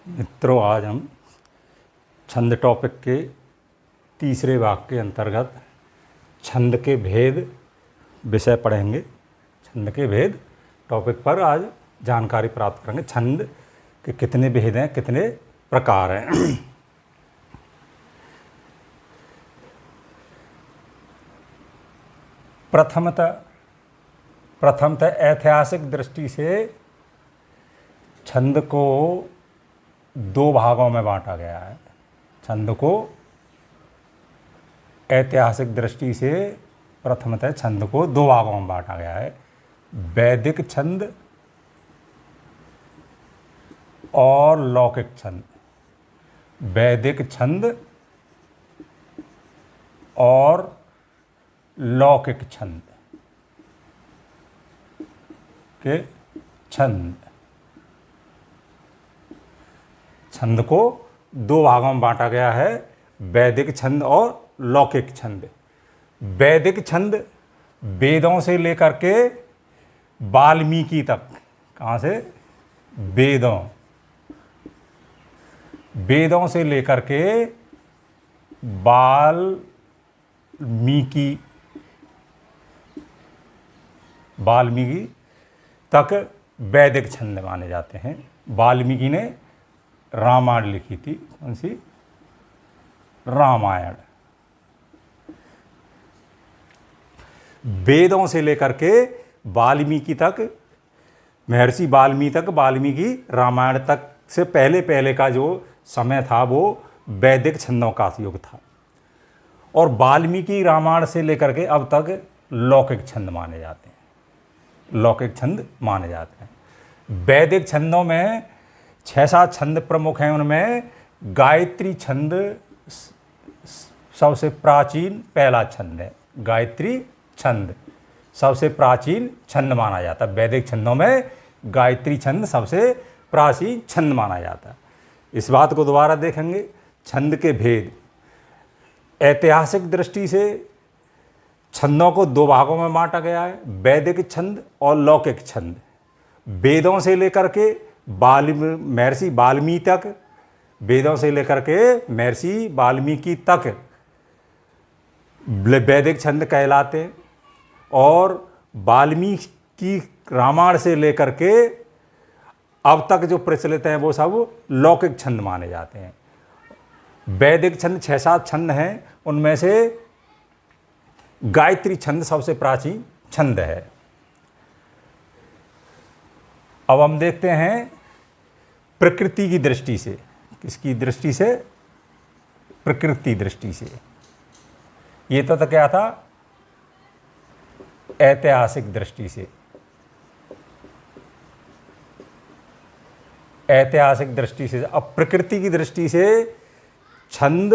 मित्रों, आज हम छंद टॉपिक के तीसरे भाग के अंतर्गत छंद के भेद विषय पढ़ेंगे। छंद के भेद टॉपिक पर आज जानकारी प्राप्त करेंगे। छंद के कितने भेद हैं, कितने प्रकार हैं। प्रथमतः ऐतिहासिक दृष्टि से छंद को दो भागों में बांटा गया है। छंद को ऐतिहासिक दृष्टि से प्रथमतः छंद को दो भागों में बांटा गया है, वैदिक छंद और लौकिक छंद। वैदिक छंद और लौकिक छंद के छंद को दो भागों में बांटा गया है, वैदिक छंद और लौकिक छंद। वैदिक छंद वेदों से लेकर के वाल्मीकि तक। कहाँ से? वेदों से लेकर के वाल्मीकि तक वैदिक छंद माने जाते हैं। वाल्मीकि ने रामायण लिखी थी। कौन सी? रामायण। वेदों से लेकर के वाल्मीकि तक, महर्षि वाल्मीकि तक, वाल्मीकि रामायण तक से पहले का जो समय था वो वैदिक छंदों का युग था। और वाल्मीकि रामायण से लेकर के अब तक लौकिक छंद माने जाते हैं। लौकिक छंद माने जाते हैं। वैदिक छंदों में 6-7 छंद प्रमुख हैं। उनमें गायत्री छंद सबसे प्राचीन पहला छंद है। गायत्री छंद सबसे प्राचीन छंद माना जाता है। वैदिक छंदों में गायत्री छंद सबसे प्राचीन छंद माना जाता है। इस बात को दोबारा देखेंगे। छंद के भेद। ऐतिहासिक दृष्टि से छंदों को दो भागों में बांटा गया है, वैदिक छंद और लौकिक छंद। वेदों से लेकर के महर्षि वाल्मीकि तक, वेदों से लेकर के महर्षि वाल्मीकि तक वैदिक छंद कहलाते हैं। और वाल्मीकि रामायण से लेकर के अब तक जो प्रचलित हैं वो सब लौकिक छंद माने जाते हैं। वैदिक छंद 6-7 छंद हैं। उनमें से गायत्री छंद सबसे प्राचीन छंद है। अब हम देखते हैं प्रकृति की दृष्टि से। किसकी दृष्टि से? प्रकृति दृष्टि से। ये तो क्या था? ऐतिहासिक दृष्टि से। ऐतिहासिक दृष्टि से। अब प्रकृति की दृष्टि से छंद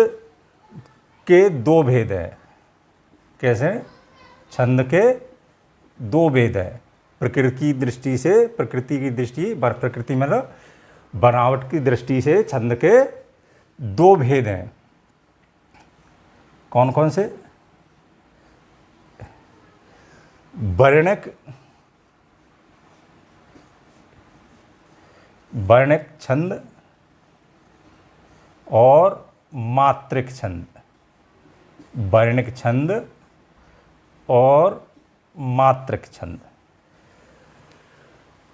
के दो भेद हैं। कैसे? छंद के दो भेद हैं। प्रकृति की दृष्टि से, प्रकृति की दृष्टि, प्रकृति मतलब बनावट की दृष्टि से छंद के दो भेद हैं। कौन कौन से? वर्णिक छंद और मात्रिक छंद। वर्णिक छंद और मात्रिक छंद।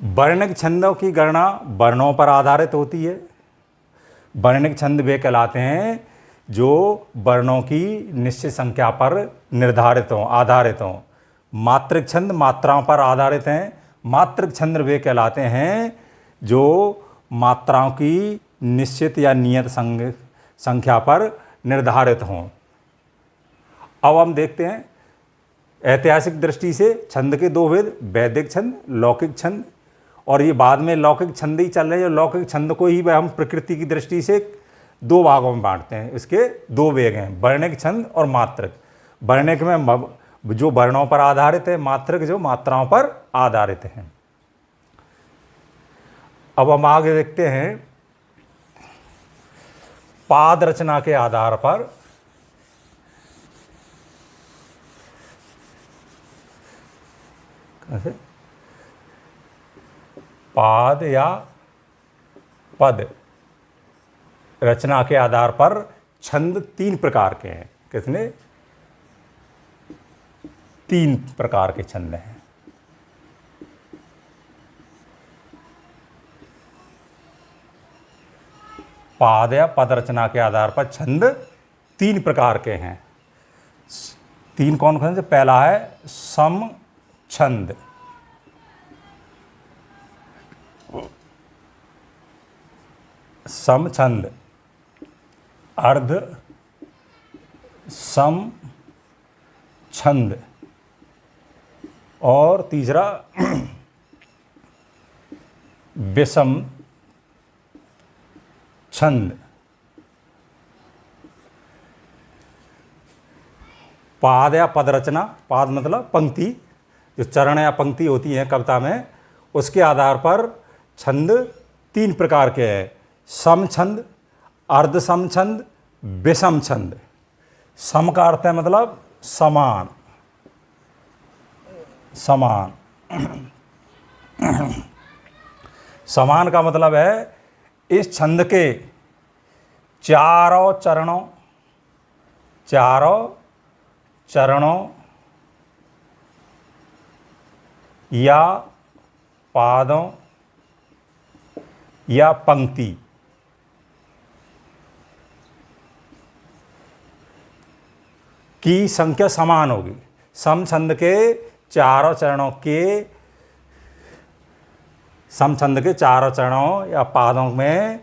वर्णिक छंदों की गणना वर्णों पर आधारित होती है। वर्णिक छंद वे कहलाते हैं जो वर्णों की निश्चित संख्या पर आधारित हों। मात्रिक छंद मात्राओं पर आधारित हैं। मात्रिक छंद वे कहलाते हैं जो मात्राओं की निश्चित या नियत संख्या पर निर्धारित हों। अब हम देखते हैं ऐतिहासिक दृष्टि से छंद के दो भेद, वैदिक छंद, लौकिक छंद। और ये बाद में लौकिक छंद ही चल रहे हैं। लौकिक छंद को ही हम प्रकृति की दृष्टि से दो भागों में बांटते हैं। इसके दो वेग हैं, वर्णिक छंद और मात्रिक। वर्णिक में जो वर्णों पर आधारित है, मात्रिक जो मात्राओं पर आधारित हैं। अब हम आगे देखते हैं पाद रचना के आधार पर पाद या पद रचना के आधार पर छंद 3 प्रकार के हैं। कितने? 3 प्रकार के छंद हैं। पाद या पद रचना के आधार पर छंद 3 प्रकार के हैं। 3 कौन कौन से? पहला है सम छंद, सम छंद, अर्ध सम छंद, और तीसरा विषम छंद। पाद या पद रचना, पाद मतलब पंक्ति, जो चरण या पंक्ति होती है कविता में, उसके आधार पर छंद 3 प्रकार के हैं। सम छंद, अर्ध सम छंद, विषम छंद। सम का अर्थ है मतलब समान, समान। समान का मतलब है इस छंद के चारों चरणों या पादों या पंक्ति की संख्या समान होगी। सम छंद के चारों चरणों या पादों में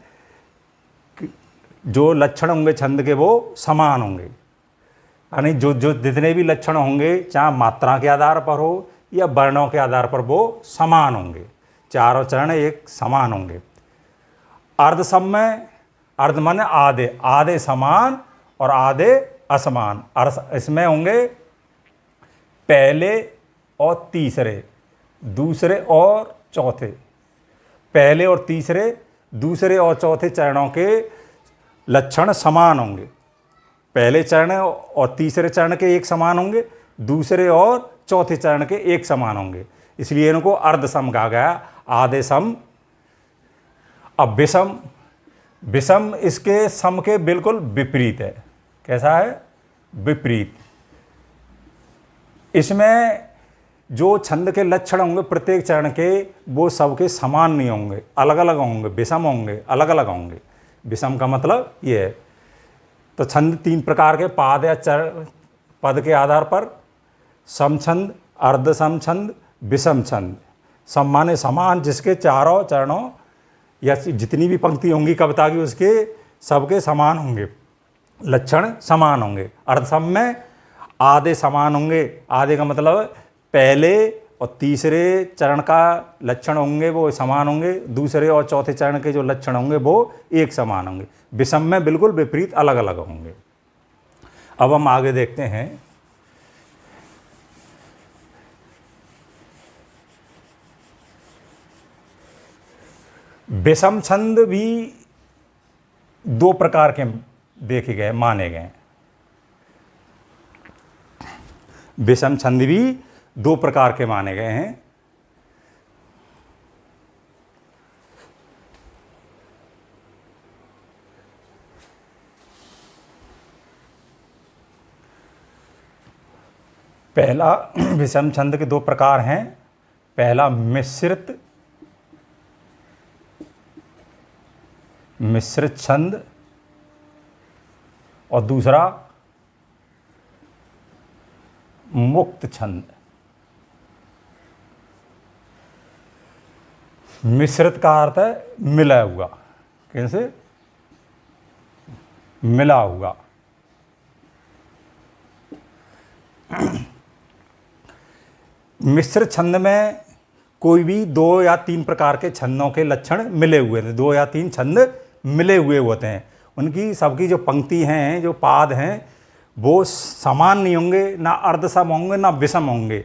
जो लक्षण होंगे छंद के वो समान होंगे। यानी जो जितने भी लक्षण होंगे, चाहे मात्रा के आधार पर हो या वर्णों के आधार पर, वो समान होंगे। चारों चरण एक समान होंगे। अर्ध सम में, अर्ध माने आधे, आधे समान और आधे असमान। इसमें होंगे पहले और तीसरे, दूसरे और चौथे। पहले और तीसरे, दूसरे और चौथे चरणों के लक्षण समान होंगे। पहले चरण और तीसरे चरण के एक समान होंगे, दूसरे और चौथे चरण के एक समान होंगे, इसलिए इनको अर्ध सम कहा गया, आधे सम। अब विषम, विषम इसके सम के बिल्कुल विपरीत है। कैसा है? विपरीत। इसमें जो छंद के लक्षण होंगे प्रत्येक चरण के, वो सबके समान नहीं होंगे, अलग अलग होंगे। विषम होंगे, अलग अलग होंगे। विषम का मतलब ये है। तो छंद 3 प्रकार के, पाद या चरण, पद के आधार पर सम छंद, अर्ध सम छंद, विषम छंद। सम माने समान, जिसके चारों चरणों या जितनी भी पंक्ति होंगी कविता की, उसके सबके समान होंगे, लक्षण समान होंगे। अर्ध सम में आधे समान होंगे। आधे का मतलब पहले और तीसरे चरण का लक्षण होंगे वो समान होंगे, दूसरे और चौथे चरण के जो लक्षण होंगे वो एक समान होंगे। विषम में बिल्कुल विपरीत, अलग अलग होंगे। अब हम आगे देखते हैं। विषम छंद भी 2 प्रकार के देखे गए, माने गए। विषम छंद भी 2 प्रकार के माने गए हैं। पहला विषम छंद के 2 प्रकार हैं। पहला मिश्रित छंद और दूसरा मुक्त छंद। मिश्रित का अर्थ है मिला हुआ। कैसे? मिला हुआ। मिश्र छंद में कोई भी 2 या 3 प्रकार के छंदों के लक्षण मिले हुए थे। 2 या 3 छंद मिले हुए होते हैं। उनकी सबकी जो पंक्ति हैं, जो पाद हैं, वो समान नहीं होंगे, ना अर्ध सम होंगे ना विषम होंगे।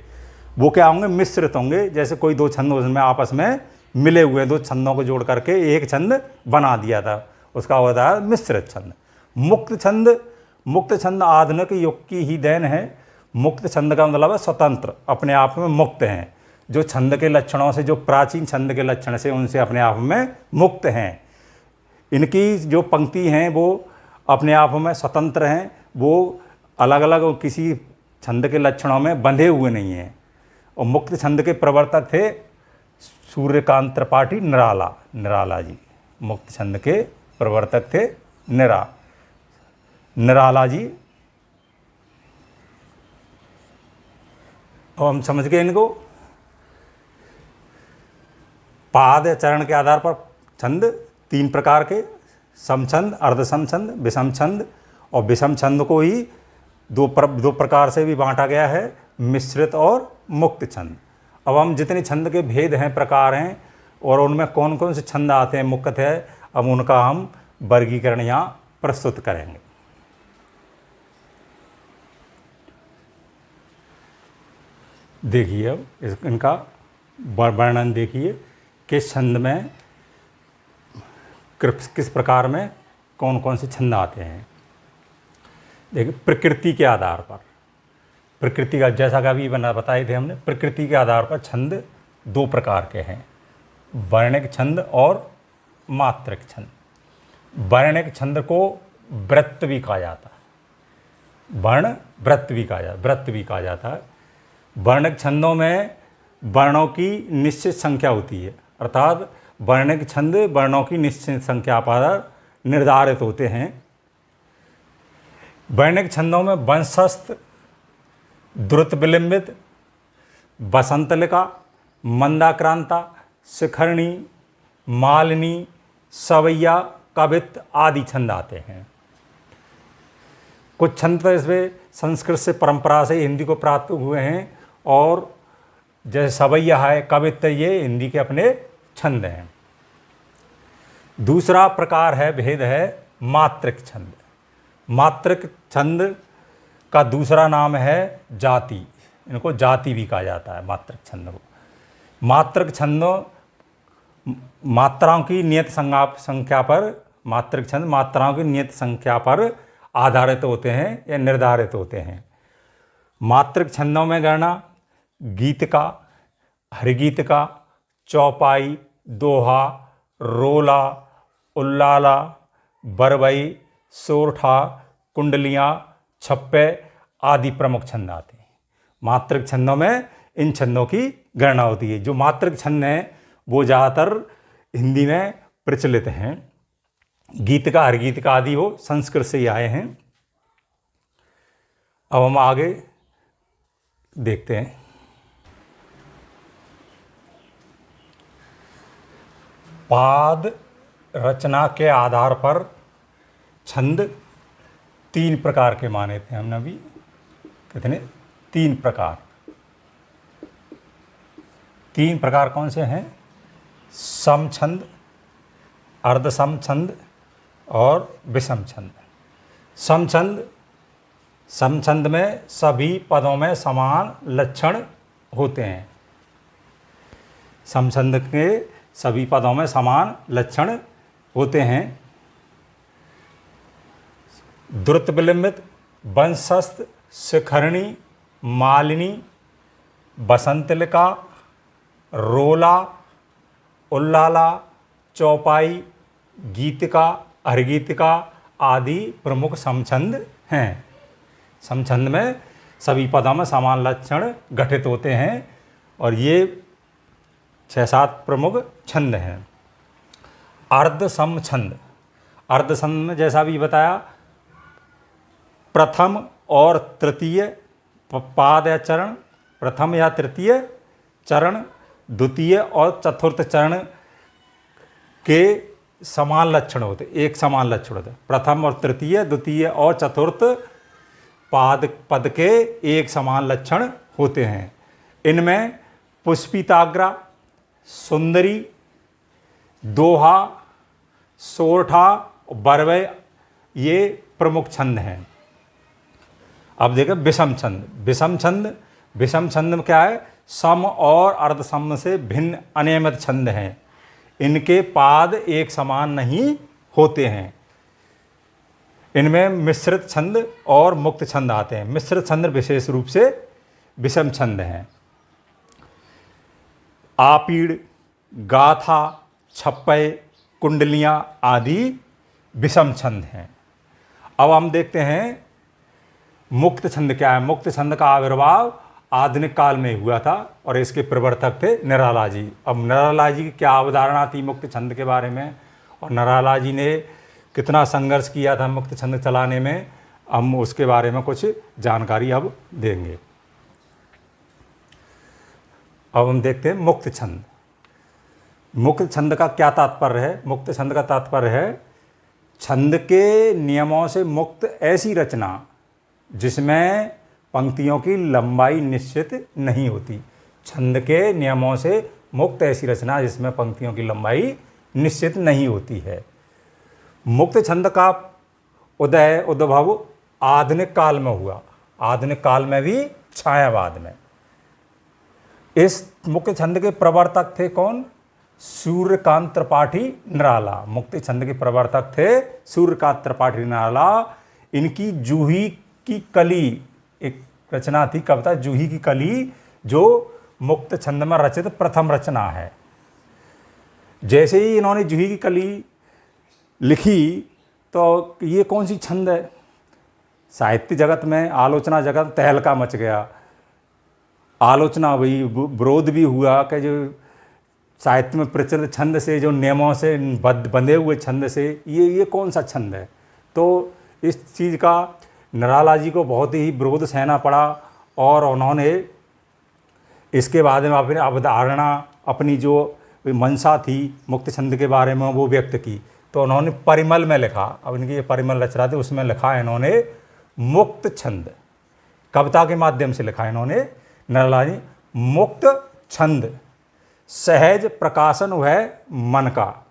वो क्या होंगे? मिश्रित होंगे। जैसे कोई 2 छंद उसमें आपस में मिले हुए, 2 छंदों को जोड़ करके एक छंद बना दिया था, उसका होता है मिश्रित छंद। मुक्त छंद, मुक्त छंद आधुनिक युग की ही देन है। मुक्त छंद का मतलब है स्वतंत्र, अपने आप में मुक्त हैं। जो छंद के लक्षणों से, जो प्राचीन छंद के लक्षण से, उनसे अपने आप में मुक्त हैं। इनकी जो पंक्ति हैं वो अपने आप में स्वतंत्र हैं, वो अलग अलग किसी छंद के लक्षणों में बंधे हुए नहीं हैं। और मुक्त छंद के प्रवर्तक थे सूर्यकांत त्रिपाठी निराला जी। मुक्त छंद के प्रवर्तक थे निराला जी। अब हम समझ गए इनको। पाद या चरण के आधार पर छंद 3 प्रकार के, समछंद, अर्धसम छंद, विषम छंद। और विषम छंद को ही दो प्रकार से भी बांटा गया है, मिश्रित और मुक्त छंद। अब हम जितने छंद के भेद हैं, प्रकार हैं, और उनमें कौन कौन से छंद आते हैं मुक्त है, अब उनका हम वर्गीकरण यहाँ प्रस्तुत करेंगे। देखिए अब इनका वर्णन देखिए, किस छंद में किस प्रकार में कौन कौन से छंद आते हैं। देखिए प्रकृति के आधार पर, प्रकृति का जैसा कि अभी बताए थे हमने, प्रकृति के आधार पर छंद 2 प्रकार के हैं, वर्णिक छंद और मात्रिक छंद। वर्णिक छंद को वृत्त भी कहा जाता है, वृत्त भी कहा जाता है। वर्णिक छंदों में वर्णों की निश्चित संख्या होती है, अर्थात वर्णिक छंद वर्णों की निश्चित संख्या पर निर्धारित होते हैं। वर्णिक छंदों में वंशस्थ, द्रुत विलंबित, बसंतलिका, मंदाक्रांता, शिखरणी, मालिनी, सवैया, कवित्त आदि छंद आते हैं। कुछ छंद तो इसमें संस्कृत से परंपरा से हिंदी को प्राप्त हुए हैं, और जैसे सवैया है, कवित्त, ये हिंदी के अपने छंद हैं। दूसरा प्रकार है, भेद है मात्रिक छंद। मात्रिक छंद का दूसरा नाम है जाति, इनको जाति भी कहा जाता है मात्रिक छंद को। मात्रिक छंदों मात्राओं की नियत संख्या पर, मात्रिक छंद मात्राओं की नियत संख्या पर आधारित होते हैं या निर्धारित होते हैं। मात्रिक छंदों में गणना गीत का, हरिगीत का, चौपाई, दोहा, रोला, उल्लाला, बरवई, सोरठा, कुंडलियाँ, छप्पे आदि प्रमुख छंद आते हैं। मात्रिक छंदों में इन छंदों की गणना होती है। जो मात्रिक छंद हैं वो ज़्यादातर हिंदी में प्रचलित हैं। गीत का, हरगीत का आदि वो संस्कृत से ही आए हैं। अब हम आगे देखते हैं। पाद रचना के आधार पर छंद 3 प्रकार के माने थे हमने अभी। कितने? 3 प्रकार। 3 प्रकार कौन से हैं? सम छंद, अर्धसम छंद और विषम छंद। सम छंद में सभी पदों में समान लक्षण होते हैं। सम छंद के सभी पदों में समान लक्षण होते हैं। द्रुत विलंबित, वंशस्थ, शिखरणी, मालिनी, बसंतलिका, रोला, उल्लाला, चौपाई, गीतिका, हरगीतिका आदि प्रमुख समछंद हैं। समछंद में सभी पदों में समान लक्षण गठित होते हैं, और ये 6-7 प्रमुख छंद हैं। अर्धसम छंद। अर्धसम में जैसा भी बताया, प्रथम और तृतीय पाद या चरण, प्रथम या तृतीय चरण, द्वितीय और चतुर्थ चरण के समान लक्षण होते, एक समान लक्षण होते। प्रथम और तृतीय, द्वितीय और चतुर्थ पद के एक समान लक्षण होते हैं। इनमें पुष्पिताग्रा, सुंदरी, दोहा, सोरठा, बरवय ये प्रमुख छंद हैं। अब देखो विषम छंद। विषम छंद में क्या है? सम और अर्धसम से भिन्न अनियमित छंद हैं। इनके पाद एक समान नहीं होते हैं। इनमें मिश्रित छंद और मुक्त छंद आते हैं। मिश्रित छंद विशेष रूप से विषम छंद हैं। आपीड़, गाथा, छप्पय, कुंडलियाँ आदि विषम छंद हैं। अब हम देखते हैं मुक्त छंद क्या है। मुक्त छंद का आविर्भाव आधुनिक काल में हुआ था और इसके प्रवर्तक थे निराला जी। अब निराला जी की क्या अवधारणा थी मुक्त छंद के बारे में, और निराला जी ने कितना संघर्ष किया था मुक्त छंद चलाने में, हम उसके बारे में कुछ जानकारी अब देंगे। अब हम देखते हैं मुक्त छंद। मुक्त छंद का क्या तात्पर्य है। मुक्त छंद का तात्पर्य है छंद के नियमों से मुक्त ऐसी रचना जिसमें पंक्तियों की लंबाई निश्चित नहीं होती। छंद के नियमों से मुक्त ऐसी रचना जिसमें पंक्तियों की लंबाई निश्चित नहीं होती है। मुक्त छंद का उद्भव आधुनिक काल में हुआ, आधुनिक काल में भी छायावाद में। इस मुक्त छंद के प्रवर्तक थे कौन? सूर्यकांत त्रिपाठी निराला। मुक्त छंद के प्रवर्तक थे सूर्यकांत त्रिपाठी निराला। इनकी जूही की कली एक रचना थी, कविता जूही की कली, जो मुक्त छंद में रचित प्रथम रचना है। जैसे ही इन्होंने जूही की कली लिखी तो ये कौन सी छंद है, साहित्य जगत में, आलोचना जगत तहलका मच गया। आलोचना हुई, विरोध भी हुआ कि जो साहित्य में प्रचलित छंद से, जो नियमों से बंधे हुए छंद से, ये कौन सा छंद है। तो इस चीज़ का निराला जी को बहुत ही विरोध सहना पड़ा और उन्होंने इसके बाद में अपनी अवधारणा, अपनी जो मंशा थी मुक्त छंद के बारे में, वो व्यक्त की। तो उन्होंने परिमल में लिखा। अब इनकी ये परिमल रच रहा थे, उसमें लिखा है इन्होंने मुक्त छंद, कविता के माध्यम से लिखा है इन्होंने निराला जी। मुक्त छंद सहज प्रकाशन है मन का।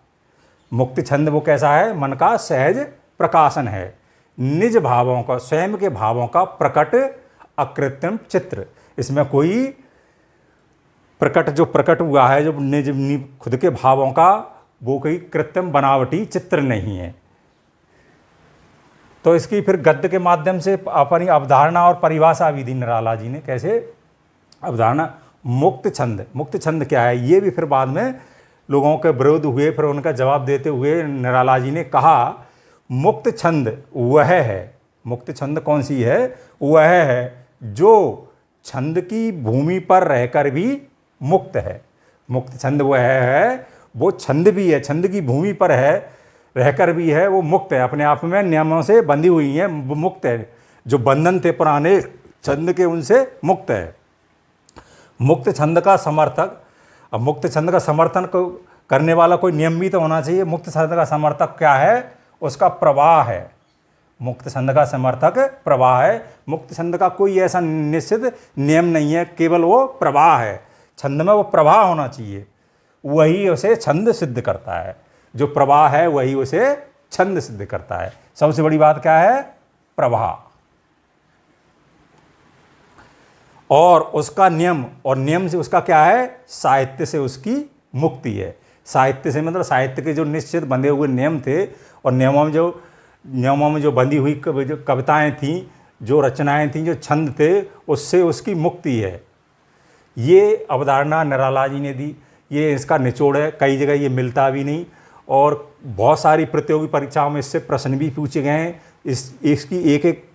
मुक्त छंद वो कैसा है? मन का सहज प्रकाशन है। निज भावों का, स्वयं के भावों का प्रकट अकृत्रिम चित्र। इसमें कोई प्रकट, जो प्रकट हुआ है, जो निज खुद के भावों का, वो कोई कृत्रिम बनावटी चित्र नहीं है। तो इसकी फिर गद्य के माध्यम से अपनी अवधारणा और परिभाषा भी दी निराला जी ने। कैसे अवधारणा? मुक्त छंद। मुक्त छंद क्या है, ये भी फिर बाद में लोगों के विरोध हुए। फिर उनका जवाब देते हुए निराला जी ने कहा मुक्त छंद वह है, मुक्त छंद कौन सी है? वह है जो छंद की भूमि पर रहकर भी मुक्त है। मुक्त छंद वह है, वो छंद भी है, छंद की भूमि पर है, रहकर भी है, वो मुक्त है, अपने आप में नियमों से बंधी हुई है, वो मुक्त है। जो बंधन थे पुराने छंद के, उनसे मुक्त है। मुक्त छंद का समर्थक। अब मुक्त छंद का समर्थन को करने वाला कोई नियम भी तो होना चाहिए। मुक्त छंद का समर्थक क्या है? उसका प्रवाह है। मुक्त छंद का समर्थक प्रवाह है। मुक्त छंद का कोई ऐसा निश्चित नियम नहीं है, केवल वो प्रवाह है। छंद में वो प्रवाह होना चाहिए, वही उसे छंद सिद्ध करता है। जो प्रवाह है वही उसे छंद सिद्ध करता है। सबसे बड़ी बात क्या है? प्रवाह। और उसका नियम, और नियम से उसका क्या है? साहित्य से उसकी मुक्ति है। साहित्य से मतलब साहित्य के जो निश्चित बंधे हुए नियम थे, और नियमों में जो बंधी हुई जो कविताएं थीं, जो रचनाएं थीं, जो छंद थे, उससे उसकी मुक्ति है। ये अवधारणा निराला जी ने दी। ये इसका निचोड़ है, कई जगह ये मिलता भी नहीं, और बहुत सारी प्रतियोगी परीक्षाओं में इससे प्रश्न भी पूछे गए हैं। इसकी एक एक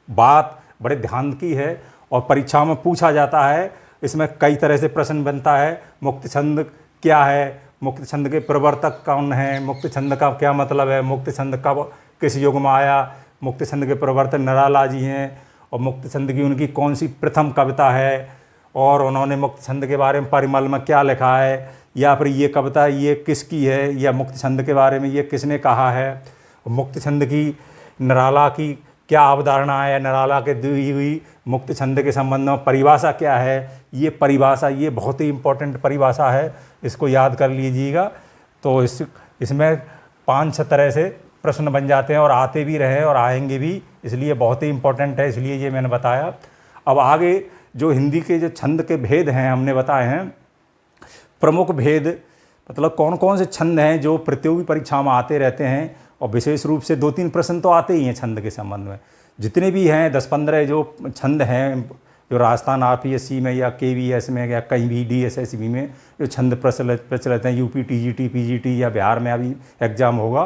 बात बड़े ध्यान की है और परीक्षाओं में पूछा जाता है। इसमें कई तरह से प्रश्न बनता है। मुक्त छंद क्या है? मुक्त छंद के प्रवर्तक कौन है? मुक्त छंद का क्या मतलब है? मुक्त छंद कब किस युग में आया? मुक्त छंद के प्रवर्तक निराला जी हैं, और मुक्त छंद की उनकी कौन सी प्रथम कविता है, और उन्होंने मुक्त छंद के बारे में परिमल में क्या लिखा है, या फिर ये कविता ये किसकी है, या मुक्त छंद के बारे में ये किसने कहा है। मुक्त छंद की निराला की क्या अवधारणा है, निराला के दी हुई मुक्त छंद के संबंध में परिभाषा क्या है। ये परिभाषा, ये बहुत ही इम्पोर्टेंट परिभाषा है, इसको याद कर लीजिएगा। तो इसमें 5-6 तरह से प्रश्न बन जाते हैं, और आते भी रहे और आएंगे भी, इसलिए बहुत ही इम्पोर्टेंट है, इसलिए ये मैंने बताया। अब आगे जो हिंदी के जो छंद के भेद हैं हमने बताए हैं, प्रमुख भेद मतलब कौन कौन से छंद हैं जो प्रतियोगी परीक्षा में आते रहते हैं, और विशेष रूप से 2-3 प्रश्न तो आते ही हैं छंद के संबंध में। जितने भी हैं 10-15 जो छंद हैं, जो राजस्थान RPSC में या KVS में या कहीं भी DSSB में जो छंद प्रचलित हैं, UP TGT PGT या बिहार में अभी एग्ज़ाम होगा,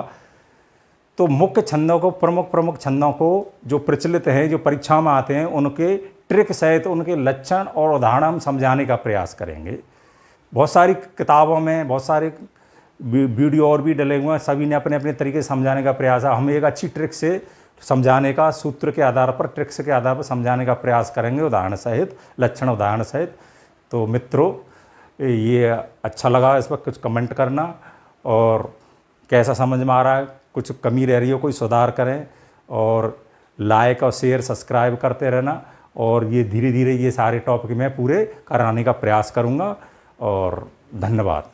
तो मुख्य छंदों को, प्रमुख छंदों को जो प्रचलित हैं, जो परीक्षा में आते हैं, उनके ट्रिक सहित उनके लक्षण और उदाहरण हम समझाने का प्रयास करेंगे। बहुत सारी किताबों में बहुत सारे वीडियो और भी डले हुए हैं, सभी ने अपने अपने तरीके से समझाने का प्रयास है। हम एक अच्छी ट्रिक से समझाने का, सूत्र के आधार पर, ट्रिक्स के आधार पर समझाने का प्रयास करेंगे, उदाहरण सहित, लक्षण उदाहरण सहित। तो मित्रों, ये अच्छा लगा, इस पर कुछ कमेंट करना, और कैसा समझ में आ रहा है, कुछ कमी रह रही हो कोई सुधार करें, और लाइक और शेयर सब्सक्राइब करते रहना। और ये धीरे धीरे ये सारे टॉपिक मैं पूरे कराने का प्रयास करूँगा। और धन्यवाद।